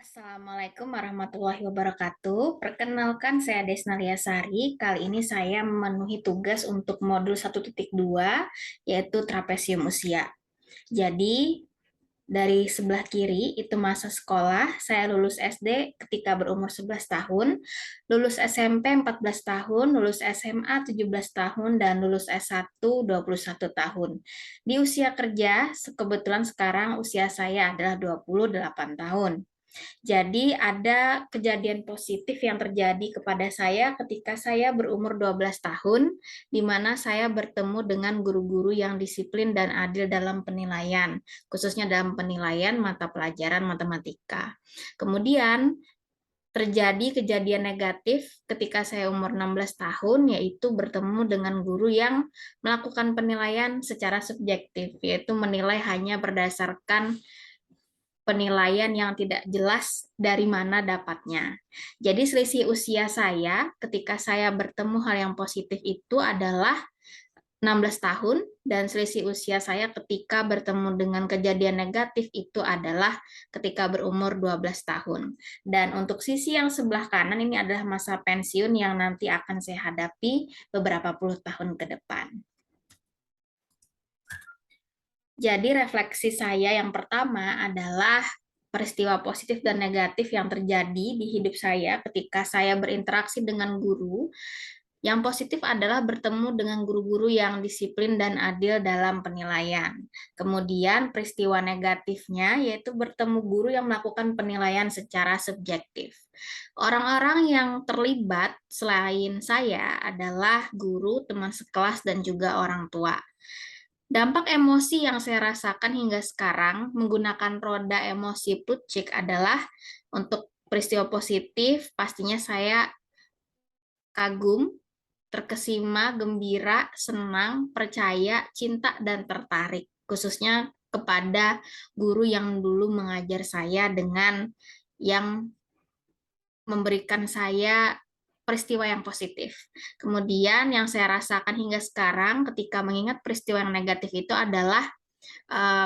Assalamualaikum warahmatullahi wabarakatuh. Perkenalkan, saya Desna Liasari. Kali ini saya memenuhi tugas untuk modul 1.2, yaitu trapesium usia. Jadi, dari sebelah kiri itu masa sekolah, saya lulus SD ketika berumur 11 tahun, lulus SMP 14 tahun, lulus SMA 17 tahun, dan lulus S1 21 tahun. Di usia kerja, kebetulan sekarang usia saya adalah 28 tahun. Jadi ada kejadian positif yang terjadi kepada saya ketika saya berumur 12 tahun, di mana saya bertemu dengan guru-guru yang disiplin dan adil dalam penilaian, khususnya dalam penilaian mata pelajaran matematika. Kemudian terjadi kejadian negatif ketika saya umur 16 tahun, yaitu bertemu dengan guru yang melakukan penilaian secara subjektif, yaitu menilai hanya berdasarkan penilaian yang tidak jelas dari mana dapatnya. Jadi selisih usia saya ketika saya bertemu hal yang positif itu adalah 16 tahun, dan selisih usia saya ketika bertemu dengan kejadian negatif itu adalah ketika berumur 12 tahun. Dan untuk sisi yang sebelah kanan ini adalah masa pensiun yang nanti akan saya hadapi beberapa puluh tahun ke depan. Jadi refleksi saya yang pertama adalah peristiwa positif dan negatif yang terjadi di hidup saya ketika saya berinteraksi dengan guru. Yang positif adalah bertemu dengan guru-guru yang disiplin dan adil dalam penilaian. Kemudian peristiwa negatifnya yaitu bertemu guru yang melakukan penilaian secara subjektif. Orang-orang yang terlibat selain saya adalah guru, teman sekelas, dan juga orang tua. Dampak emosi yang saya rasakan hingga sekarang menggunakan roda emosi Plutchik adalah untuk peristiwa positif, pastinya saya kagum, terkesima, gembira, senang, percaya, cinta, dan tertarik. Khususnya kepada guru yang dulu mengajar saya dengan yang memberikan saya peristiwa yang positif. Kemudian yang saya rasakan hingga sekarang ketika mengingat peristiwa yang negatif itu adalah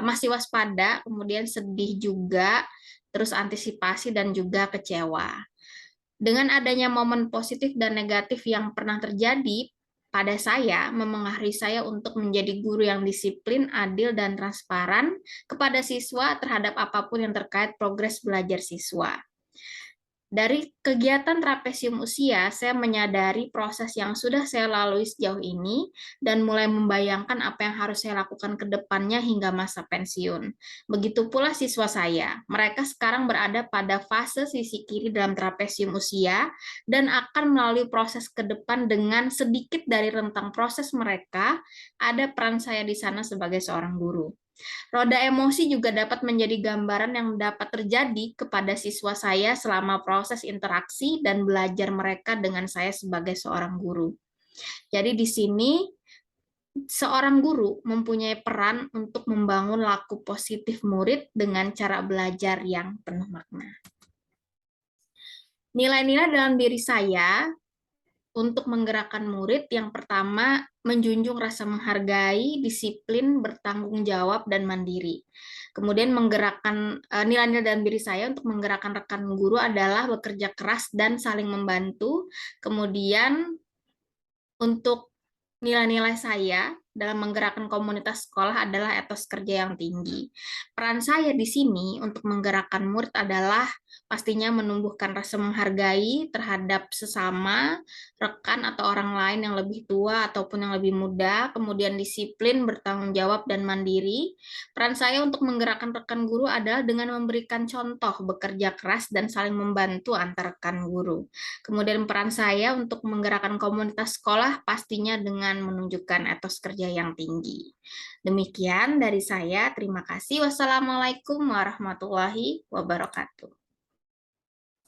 masih waspada, kemudian sedih juga, terus antisipasi dan juga kecewa. Dengan adanya momen positif dan negatif yang pernah terjadi pada saya, memengaruhi saya untuk menjadi guru yang disiplin, adil, dan transparan kepada siswa terhadap apapun yang terkait progres belajar siswa. Dari kegiatan trapesium usia, saya menyadari proses yang sudah saya lalui sejauh ini dan mulai membayangkan apa yang harus saya lakukan ke depannya hingga masa pensiun. Begitu pula siswa saya. Mereka sekarang berada pada fase sisi kiri dalam trapesium usia dan akan melalui proses ke depan dengan sedikit dari rentang proses mereka, ada peran saya di sana sebagai seorang guru. Roda emosi juga dapat menjadi gambaran yang dapat terjadi kepada siswa saya selama proses interaksi dan belajar mereka dengan saya sebagai seorang guru. Jadi di sini seorang guru mempunyai peran untuk membangun laku positif murid dengan cara belajar yang penuh makna. Nilai-nilai dalam diri saya untuk menggerakkan murid, yang pertama, menjunjung rasa menghargai, disiplin, bertanggung jawab, dan mandiri. Kemudian menggerakkan nilai-nilai dalam diri saya untuk menggerakkan rekan guru adalah bekerja keras dan saling membantu. Kemudian untuk nilai-nilai saya dalam menggerakkan komunitas sekolah adalah etos kerja yang tinggi. Peran saya di sini untuk menggerakkan murid adalah pastinya menumbuhkan rasa menghargai terhadap sesama, rekan atau orang lain yang lebih tua ataupun yang lebih muda, kemudian disiplin, bertanggung jawab, dan mandiri. Peran saya untuk menggerakkan rekan guru adalah dengan memberikan contoh, bekerja keras, dan saling membantu antar rekan guru. Kemudian peran saya untuk menggerakkan komunitas sekolah pastinya dengan menunjukkan etos kerja yang tinggi. Demikian dari saya, terima kasih. Wassalamualaikum warahmatullahi wabarakatuh.